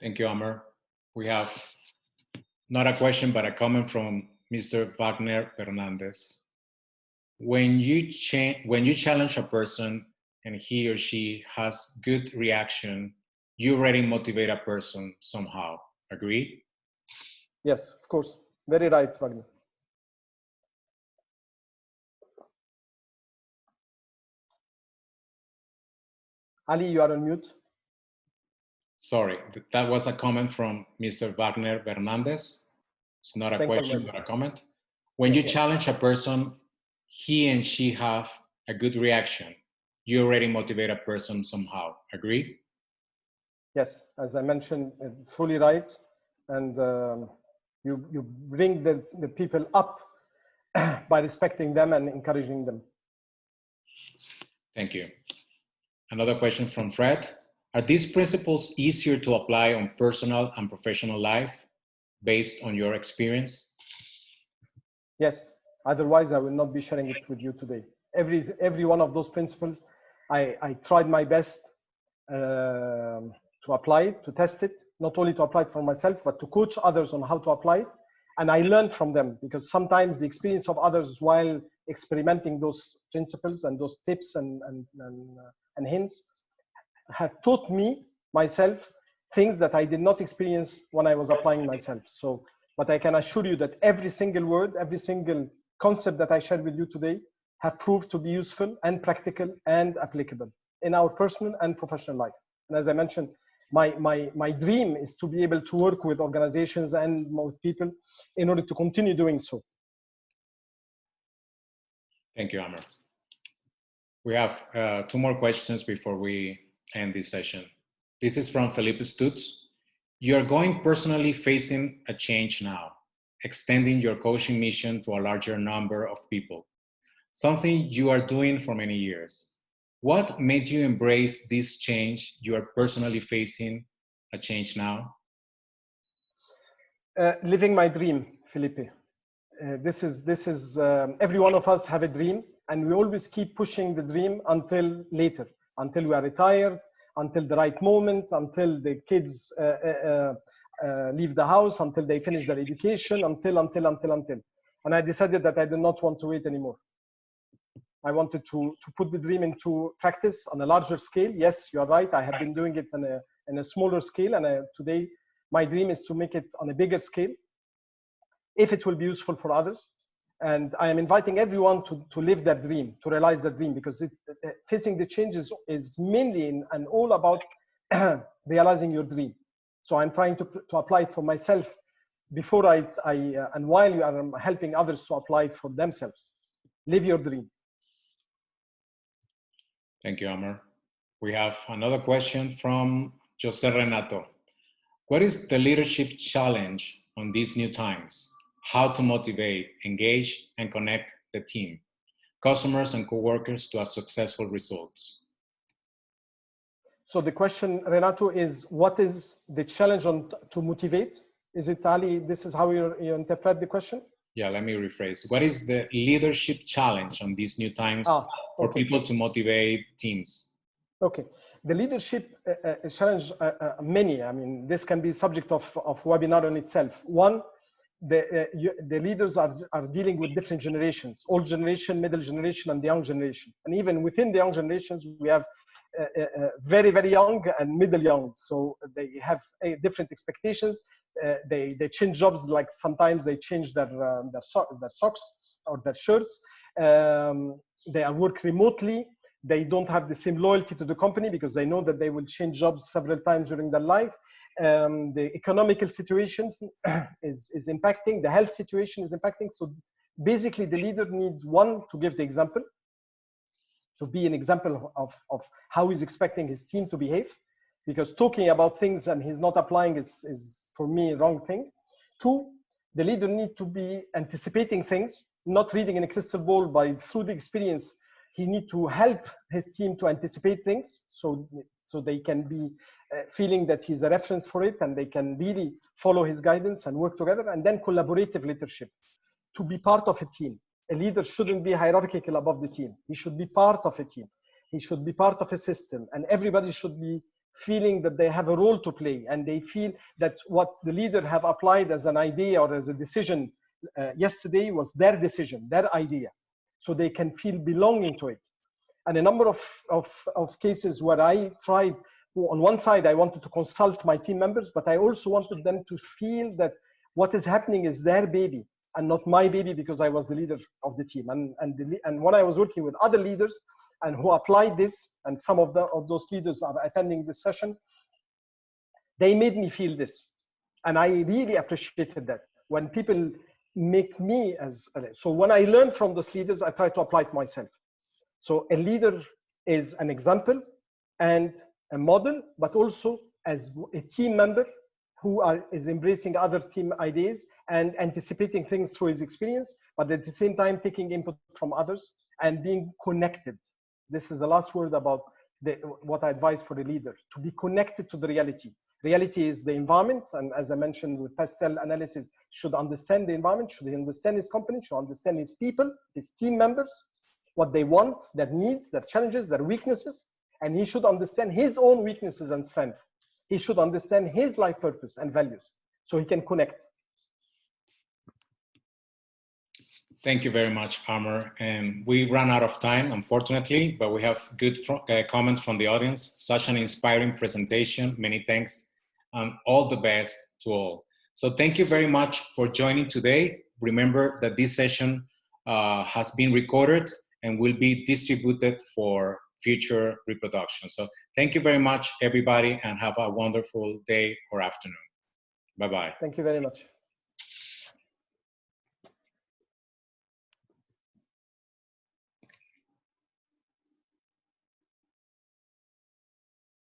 Speaker 1: Thank you, Amer. We have not a question, but a comment from Mr. Wagner Fernandez. When you challenge a person and he or she has good reaction, you already motivate a person somehow. Agree?
Speaker 2: Yes, of course. Very right, Wagner. Ali, you are on mute.
Speaker 1: Sorry, that was a comment from Mr. Wagner Fernandez. It's not a question, but a comment. When you challenge a person, he and she have a good reaction. You already motivate a person somehow. Agree?
Speaker 2: Yes, as I mentioned, fully right. And you bring the people up by respecting them and encouraging them.
Speaker 1: Thank you. Another question from Fred. Are these principles easier to apply on personal and professional life based on your experience?
Speaker 2: Yes, otherwise I will not be sharing it with you today. Every one of those principles, I tried my best to apply it, to test it, not only to apply it for myself, but to coach others on how to apply it. And I learned from them because sometimes the experience of others while experimenting those principles and those tips and hints have taught me myself things that I did not experience when I was applying myself. So, but I can assure you that every single word, every single concept that I shared with you today have proved to be useful and practical and applicable in our personal and professional life. And as I mentioned, my dream is to be able to work with organizations and with people in order to continue doing so.
Speaker 1: Thank you, Amer. We have 2 more questions before we end this session. This is from Felipe Stutz. You are going personally facing a change now, extending your coaching mission to a larger number of people, something you are doing for many years. What made you embrace this change? You are personally facing a change now?
Speaker 2: Living my dream, Felipe. This is every one of us have a dream, and we always keep pushing the dream until later, until we are retired, until the right moment, until the kids leave the house, until they finish their education, until. And I decided that I did not want to wait anymore. I wanted to put the dream into practice on a larger scale. Yes, you are right. I have been doing it in a smaller scale, and today my dream is to make it on a bigger scale, if it will be useful for others. And I am inviting everyone to live that dream, to realize that dream, because facing the changes is mainly and all about realizing your dream. So I'm trying to apply it for myself before and while you are helping others to apply it for themselves. Live your dream.
Speaker 1: Thank you, Amer. We have another question from Jose Renato. What is the leadership challenge on these new times? How to motivate, engage, and connect the team, customers, and coworkers to a successful results?
Speaker 2: So the question, Renato, is what is the challenge to motivate? Is it, Ali, this is how you interpret the question?
Speaker 1: Yeah, let me rephrase. What is the leadership challenge on these new times for people to motivate teams?
Speaker 2: Okay, the leadership challenge, many. I mean, this can be subject of webinar in itself. One, the leaders are dealing with different generations: old generation, middle generation, and the young generation. And even within the young generations, we have very, very young and middle young. So they have different expectations. They change jobs, like sometimes they change their socks or their shirts. They work remotely. They don't have the same loyalty to the company because they know that they will change jobs several times during their life. The economical situations is impacting. The health situation is impacting. So basically, the leader needs, one, to give the example, to be an example of how he's expecting his team to behave, because talking about things and he's not applying is for me, a wrong thing. Two, the leader needs to be anticipating things, not reading in a crystal ball, but through the experience, he needs to help his team to anticipate things so they can be feeling that he's a reference for it and they can really follow his guidance and work together. And then collaborative leadership, to be part of a team. A leader shouldn't be hierarchical above the team. He should be part of a team. He should be part of a system, and everybody should be feeling that they have a role to play, and they feel that what the leader have applied as an idea or as a decision yesterday was their decision, their idea, so they can feel belonging to it. And a number of cases where I tried, on one side, I wanted to consult my team members, but I also wanted them to feel that what is happening is their baby and not my baby, because I was the leader of the team. And when I was working with other leaders and who applied this, and some of those leaders are attending this session, they made me feel this. And I really appreciated that. When people make me so when I learn from those leaders, I try to apply it myself. So a leader is an example and a model, but also as a team member who is embracing other team ideas and anticipating things through his experience, but at the same time taking input from others and being connected. This is the last word about what I advise for a leader: to be connected to the reality. Reality is the environment, and as I mentioned with Pastel analysis, should understand the environment, should understand his company, should understand his people, his team members, what they want, their needs, their challenges, their weaknesses, and he should understand his own weaknesses and strengths. He should understand his life purpose and values so he can connect.
Speaker 1: Thank you very much, Amer. And we ran out of time, unfortunately, but we have good comments from the audience. Such an inspiring presentation. Many thanks. All the best to all. So thank you very much for joining today. Remember that this session has been recorded and will be distributed for future reproduction. So thank you very much, everybody, and have a wonderful day or afternoon. Bye-bye.
Speaker 2: Thank you very much.